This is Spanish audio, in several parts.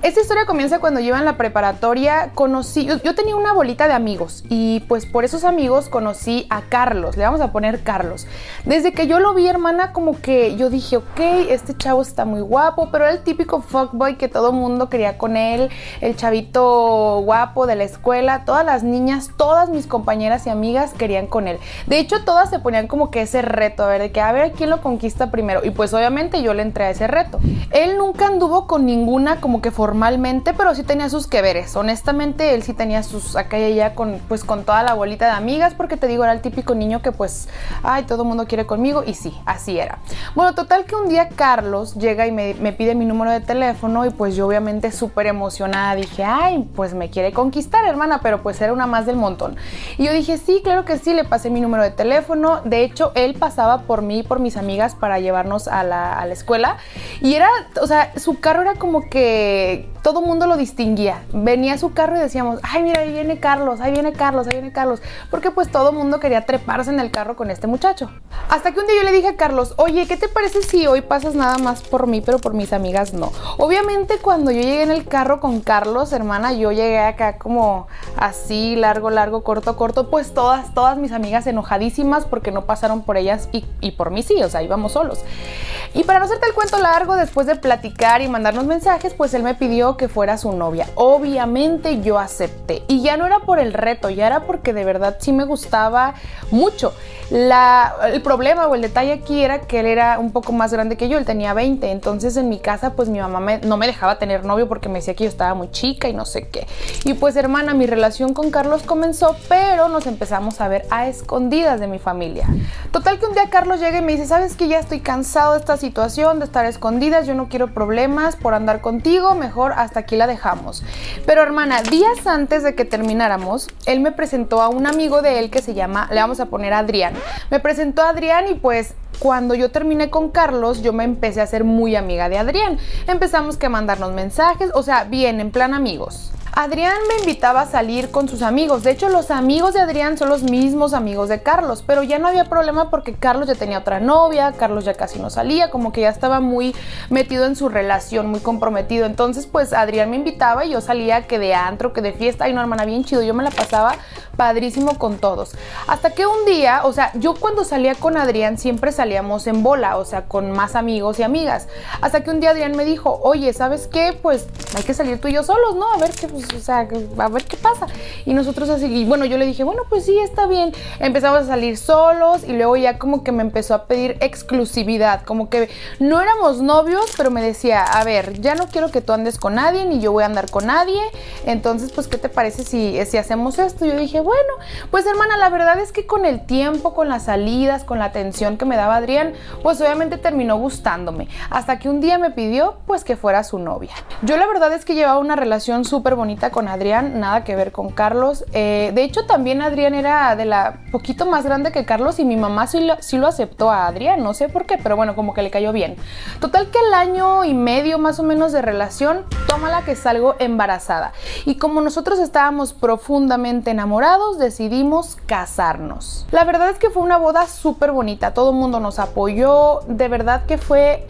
Esta historia comienza cuando yo iba en la preparatoria, yo tenía una bolita de amigos y pues por esos amigos conocí a Carlos, le vamos a poner Carlos. Desde que yo lo vi, hermana, como que yo dije, ok, este chavo está muy guapo, pero era el típico fuckboy que todo mundo quería con él, el chavito guapo de la escuela, todas las niñas, todas mis compañeras y amigas querían con él. De hecho, todas se ponían como que ese reto, a ver quién lo conquista primero, y pues obviamente yo le entré a ese reto. Él nunca anduvo con ninguna como que formalmente, pero sí tenía sus que veres. Honestamente, él sí tenía sus acá y allá con toda la bolita de amigas, porque te digo, era el típico niño que pues, ay, todo el mundo quiere conmigo, y sí, así era. Bueno, total que un día Carlos llega y me pide mi número de teléfono, y pues yo obviamente súper emocionada dije, ay, pues me quiere conquistar, hermana, pero pues era una más del montón. Y yo dije, sí, claro que sí, le pasé mi número de teléfono. De hecho, él pasaba por mí y por mis amigas para llevarnos a la escuela, y era, o sea, su carro era como que todo mundo lo distinguía. Venía su carro y decíamos, ay, mira, ahí viene Carlos, ahí viene Carlos, ahí viene Carlos, porque pues todo mundo quería treparse en el carro con este muchacho. Hasta que un día yo le dije a Carlos, oye, ¿qué te parece si hoy pasas nada más por mí, pero por mis amigas no? Obviamente cuando yo llegué en el carro con Carlos, hermana, yo llegué acá como así, largo, corto, pues todas mis amigas enojadísimas porque no pasaron por ellas y por mí sí, o sea, íbamos solos. Y para no hacerte el cuento largo, después de platicar y mandarnos mensajes, pues él me pidió que fuera su novia. Obviamente yo acepté, y ya no era por el reto, ya era porque de verdad sí me gustaba mucho. El problema o el detalle aquí era que él era un poco más grande que yo, él tenía 20, entonces en mi casa pues mi mamá no me dejaba tener novio porque me decía que yo estaba muy chica y no sé qué. Y pues, hermana, mi relación con Carlos comenzó, pero nos empezamos a ver a escondidas de mi familia. Total que un día Carlos llega y me dice, ¿sabes qué? Ya estoy cansado de esta situación, de estar a escondidas, yo no quiero problemas por andar contigo, mejor hasta aquí la dejamos. Pero, hermana, días antes de que termináramos, él me presentó a un amigo de él que se llama, le vamos a poner Adrián. Me presentó a Adrián y pues cuando yo terminé con Carlos, yo me empecé a ser muy amiga de Adrián. Empezamos a mandarnos mensajes, o sea, bien, en plan amigos. Adrián me invitaba a salir con sus amigos. De hecho, los amigos de Adrián son los mismos amigos de Carlos, pero ya no había problema porque Carlos ya tenía otra novia, Carlos ya casi no salía, como que ya estaba muy metido en su relación, muy comprometido. Entonces, pues Adrián me invitaba y yo salía que de antro, que de fiesta. Ay, no, hermana, bien chido. Yo me la pasaba padrísimo con todos. Hasta que un día, o sea, yo cuando salía con Adrián siempre salíamos en bola, o sea, con más amigos y amigas. Hasta que un día Adrián me dijo, oye, ¿sabes qué? Pues hay que salir tú y yo solos, ¿no? A ver qué, pues, o sea, a ver qué pasa. Y nosotros así, y bueno, yo le dije, bueno, pues sí, está bien. Empezamos a salir solos y luego ya como que me empezó a pedir exclusividad, como que no éramos novios, pero me decía, a ver, ya no quiero que tú andes con nadie, ni yo voy a andar con nadie, entonces, pues, ¿qué te parece si hacemos esto? Yo dije, bueno, pues, hermana, la verdad es que con el tiempo, con las salidas, con la atención que me daba Adrián, pues obviamente terminó gustándome, hasta que un día me pidió, pues, que fuera su novia. Yo la verdad es que llevaba una relación súper bonita con Adrián, nada que ver con Carlos. De hecho, también Adrián era poquito más grande que Carlos y mi mamá sí lo aceptó a Adrián, no sé por qué, pero bueno, como que le cayó bien. Total que al año y medio más o menos de relación, tómala que salgo embarazada. Y como nosotros estábamos profundamente enamorados, decidimos casarnos. La verdad es que fue una boda súper bonita, todo el mundo nos apoyó, de verdad que fue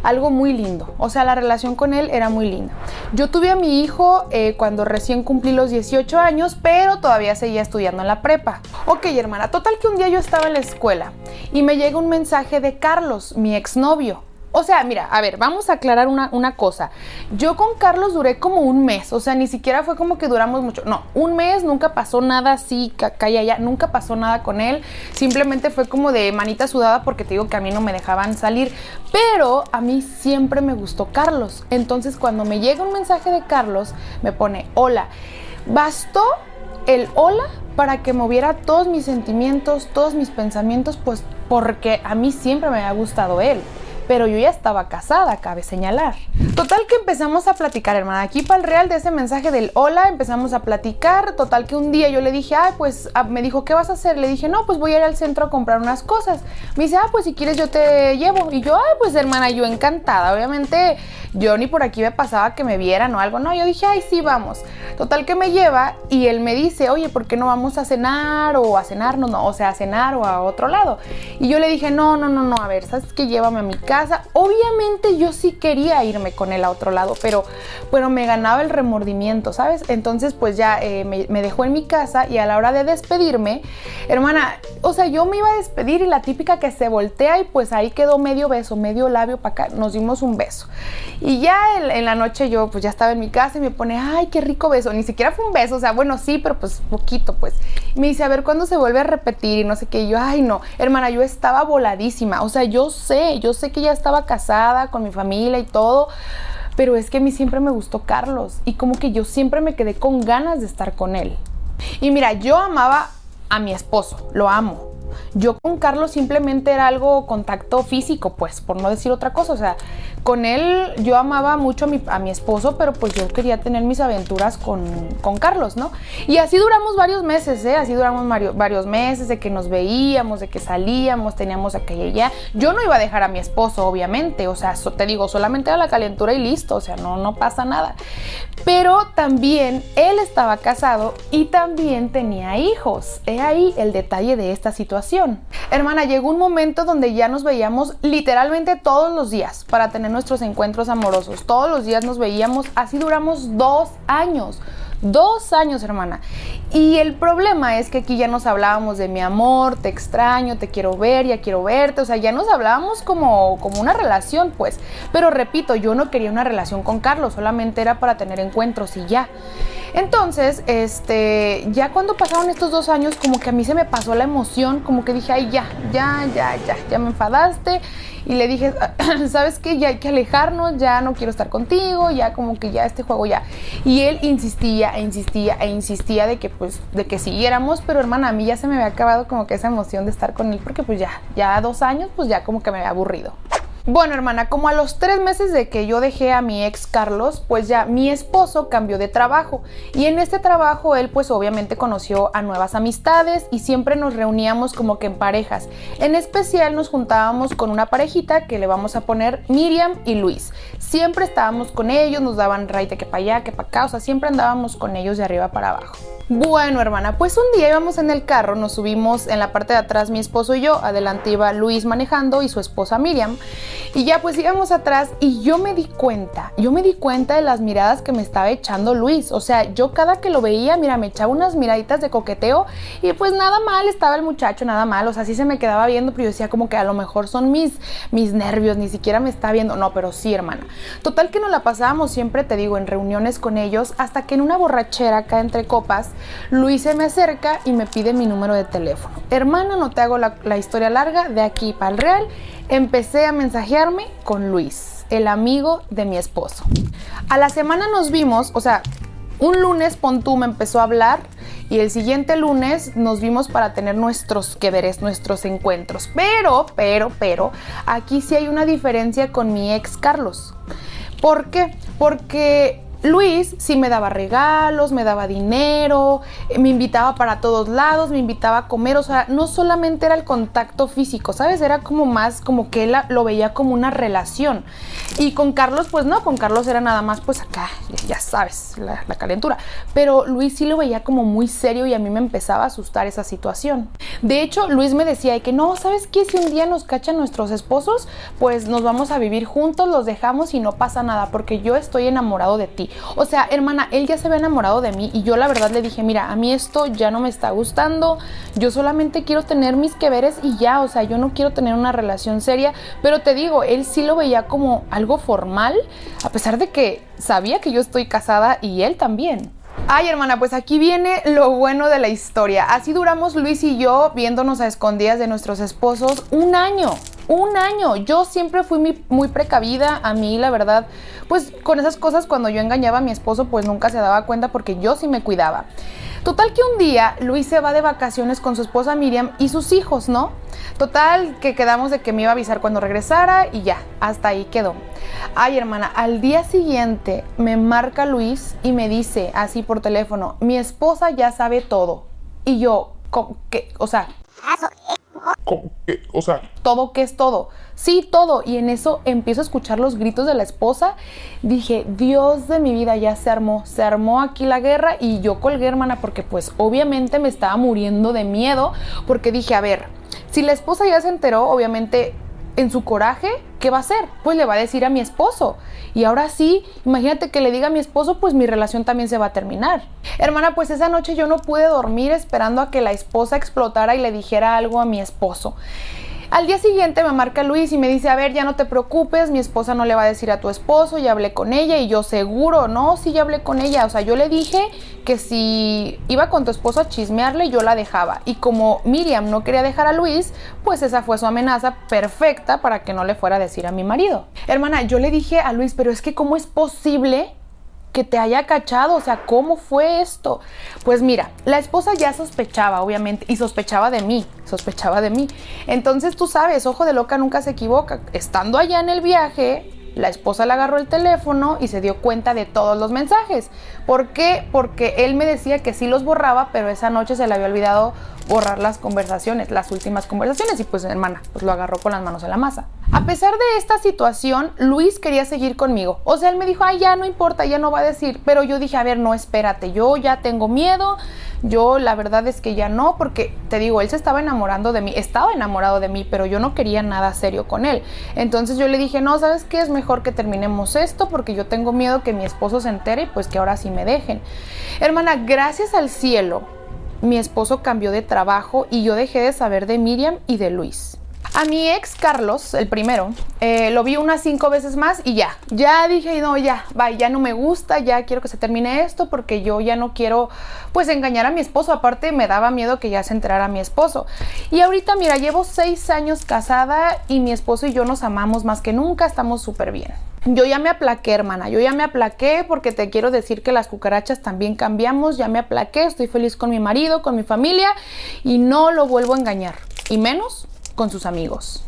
algo muy lindo, o sea, la relación con él era muy linda. Yo tuve a mi hijo cuando recién cumplí los 18 años, pero todavía seguía estudiando en la prepa. Ok, hermana, total que un día yo estaba en la escuela y me llega un mensaje de Carlos, mi exnovio. O sea, mira, a ver, vamos a aclarar una cosa. Yo con Carlos duré como un mes, o sea, ni siquiera fue como que duramos mucho. No, un mes, nunca pasó nada así, calla ya, nunca pasó nada con él. Simplemente fue como de manita sudada porque te digo que a mí no me dejaban salir. Pero a mí siempre me gustó Carlos. Entonces, cuando me llega un mensaje de Carlos, me pone, hola. Bastó el hola para que moviera todos mis sentimientos, todos mis pensamientos, pues porque a mí siempre me había gustado él. Pero yo ya estaba casada, cabe señalar. Total que empezamos a platicar, hermana. Aquí para el real de ese mensaje del hola, empezamos a platicar. Total que un día yo le dije, pues, me dijo, ¿qué vas a hacer? Le dije, no, pues voy a ir al centro a comprar unas cosas. Me dice, pues si quieres yo te llevo. Y yo, pues hermana, yo encantada. Obviamente yo ni por aquí me pasaba que me vieran o algo. No, yo dije, sí, vamos. Total que me lleva y él me dice, oye, ¿por qué no vamos a cenar o a cenarnos? No, o sea, a cenar o a otro lado. Y yo le dije, no, a ver, ¿sabes qué? Llévame a mi casa. Obviamente yo sí quería irme con con él a otro lado, pero me ganaba el remordimiento, ¿sabes? Entonces pues ya me dejó en mi casa y a la hora de despedirme, hermana, o sea, yo me iba a despedir y la típica que se voltea y pues ahí quedó medio beso, medio labio para acá, nos dimos un beso. Y ya en la noche yo pues ya estaba en mi casa y me pone, ay, qué rico beso, ni siquiera fue un beso, o sea, bueno, sí, pero pues poquito, pues. Y me dice, a ver, ¿cuándo se vuelve a repetir? Y no sé qué, y yo, ay, no, hermana, yo estaba voladísima, o sea, yo sé que ya estaba casada con mi familia y todo, pero es que a mí siempre me gustó Carlos y como que yo siempre me quedé con ganas de estar con él. Y mira, yo amaba a mi esposo, lo amo. Yo con Carlos simplemente era algo contacto físico, pues, por no decir otra cosa. O sea, con él yo amaba mucho a mi esposo, pero pues yo quería tener mis aventuras con Carlos, ¿no? Y así duramos varios meses, ¿eh? Así duramos varios meses de que nos veíamos, de que salíamos, teníamos aquella y ya. Yo no iba a dejar a mi esposo, obviamente. O sea, te digo, solamente era la calentura y listo. O sea, no pasa nada. Pero también él estaba casado y también tenía hijos. He ahí el detalle de esta situación. Hermana, llegó un momento donde ya nos veíamos literalmente todos los días para tener nuestros encuentros amorosos. Todos los días nos veíamos, así duramos 2 años. 2 años, hermana. Y el problema es que aquí ya nos hablábamos de mi amor, te extraño, te quiero ver, ya quiero verte. O sea, ya nos hablábamos como una relación, pues. Pero repito, yo no quería una relación con Carlos, solamente era para tener encuentros y ya. Entonces, ya cuando pasaron estos 2 años, como que a mí se me pasó la emoción, como que dije, ay, ya me enfadaste. Y le dije, ¿sabes qué? Ya hay que alejarnos, ya no quiero estar contigo, ya como que ya este juego ya. Y él insistía de que siguiéramos, pero hermana, a mí ya se me había acabado como que esa emoción de estar con él, porque pues ya 2 años, pues ya como que me había aburrido. Bueno, hermana, como a los 3 meses de que yo dejé a mi ex Carlos, pues ya mi esposo cambió de trabajo y en este trabajo él pues obviamente conoció a nuevas amistades y siempre nos reuníamos como que en parejas. En especial nos juntábamos con una parejita que le vamos a poner Miriam y Luis. Siempre estábamos con ellos, nos daban raite que para allá, que para acá, o sea, siempre andábamos con ellos de arriba para abajo. Bueno, hermana, pues un día íbamos en el carro, nos subimos en la parte de atrás mi esposo y yo, adelante iba Luis manejando y su esposa Miriam, y ya pues íbamos atrás y yo me di cuenta de las miradas que me estaba echando Luis. O sea, yo cada que lo veía, mira, me echaba unas miraditas de coqueteo y pues nada mal estaba el muchacho, nada mal, o sea, sí se me quedaba viendo, pero yo decía como que a lo mejor son mis nervios, ni siquiera me está viendo, no, pero sí, hermana. Total que nos la pasábamos siempre, te digo, en reuniones con ellos, hasta que en una borrachera acá entre copas, Luis se me acerca y me pide mi número de teléfono. Hermana, no te hago la historia larga, de aquí para el real, empecé a mensajearme con Luis, el amigo de mi esposo. A la semana nos vimos, o sea, un lunes pon tú me empezó a hablar y el siguiente lunes nos vimos para tener nuestros que veres, nuestros encuentros. Pero, aquí sí hay una diferencia con mi ex Carlos. ¿Por qué? Porque Luis sí me daba regalos, me daba dinero, me invitaba para todos lados, me invitaba a comer, o sea, no solamente era el contacto físico, ¿sabes? Era como más, como que él lo veía como una relación. Y con Carlos, pues no, con Carlos era nada más, pues acá, ya sabes, la calentura. Pero Luis sí lo veía como muy serio y a mí me empezaba a asustar esa situación. De hecho, Luis me decía de que no, ¿sabes qué? Si un día nos cachan nuestros esposos, pues nos vamos a vivir juntos, los dejamos y no pasa nada, porque yo estoy enamorado de ti. O sea, hermana, él ya se había enamorado de mí y yo la verdad le dije, mira, a mí esto ya no me está gustando, yo solamente quiero tener mis que veres y ya, o sea, yo no quiero tener una relación seria, pero te digo, él sí lo veía como algo formal, a pesar de que sabía que yo estoy casada y él también. Ay, hermana, pues aquí viene lo bueno de la historia. Así duramos Luis y yo viéndonos a escondidas de nuestros esposos 1 año. 1 año. Yo siempre fui muy precavida. A mí, la verdad, pues con esas cosas cuando yo engañaba a mi esposo, pues nunca se daba cuenta porque yo sí me cuidaba. Total que un día Luis se va de vacaciones con su esposa Miriam y sus hijos, ¿no? Total que quedamos de que me iba a avisar cuando regresara y ya, hasta ahí quedó. Ay, hermana, al día siguiente me marca Luis y me dice así por teléfono, mi esposa ya sabe todo. Y yo, ¿qué? O sea... ¿Cómo que? O sea... ¿Todo qué es todo? Sí, todo. Y en eso empiezo a escuchar los gritos de la esposa. Dije, Dios de mi vida, ya se armó aquí la guerra. Y yo colgué, hermana, porque pues obviamente me estaba muriendo de miedo. Porque dije, a ver, si la esposa ya se enteró, obviamente en su coraje ¿qué va a hacer? Pues le va a decir a mi esposo. Y ahora sí, imagínate que le diga a mi esposo, pues mi relación también se va a terminar. Hermana, pues esa noche yo no pude dormir esperando a que la esposa explotara y le dijera algo a mi esposo. Al día siguiente me marca Luis y me dice, a ver, ya no te preocupes, mi esposa no le va a decir a tu esposo, ya hablé con ella. Y yo, seguro, no, sí, ya hablé con ella. O sea, yo le dije que si iba con tu esposo a chismearle, yo la dejaba. Y como Miriam no quería dejar a Luis, pues esa fue su amenaza perfecta para que no le fuera a decir a mi marido. Hermana, yo le dije a Luis, pero es que ¿cómo es posible que te haya cachado? O sea, ¿cómo fue esto? Pues mira, la esposa ya sospechaba, obviamente, y sospechaba de mí. Entonces tú sabes, ojo de loca nunca se equivoca. Estando allá en el viaje, la esposa le agarró el teléfono y se dio cuenta de todos los mensajes. ¿Por qué? Porque él me decía que sí los borraba, pero esa noche se le había olvidado borrar las conversaciones, las últimas conversaciones, y pues hermana, pues lo agarró con las manos en la masa. A pesar de esta situación, Luis quería seguir conmigo. O sea, él me dijo, ay, ya no importa, ya no va a decir. Pero yo dije, a ver, no, espérate, yo ya tengo miedo. Yo la verdad es que ya no, porque te digo, él se estaba enamorando de mí, estaba enamorado de mí, pero yo no quería nada serio con él. Entonces yo le dije, no, ¿sabes qué? Es mejor que terminemos esto, porque yo tengo miedo que mi esposo se entere y pues que ahora sí me dejen. Hermana, gracias al cielo, mi esposo cambió de trabajo y yo dejé de saber de Miriam y de Luis. A mi ex Carlos, el primero, lo vi unas 5 veces más y ya dije, no, ya, bye, ya no me gusta, ya quiero que se termine esto porque yo ya no quiero pues engañar a mi esposo. Aparte me daba miedo que ya se enterara mi esposo. Y ahorita mira, llevo 6 años casada y mi esposo y yo nos amamos más que nunca, estamos súper bien. Yo ya me aplaqué, hermana, yo ya me aplaqué porque te quiero decir que las cucarachas también cambiamos, ya me aplaqué, estoy feliz con mi marido, con mi familia y no lo vuelvo a engañar, y menos con sus amigos.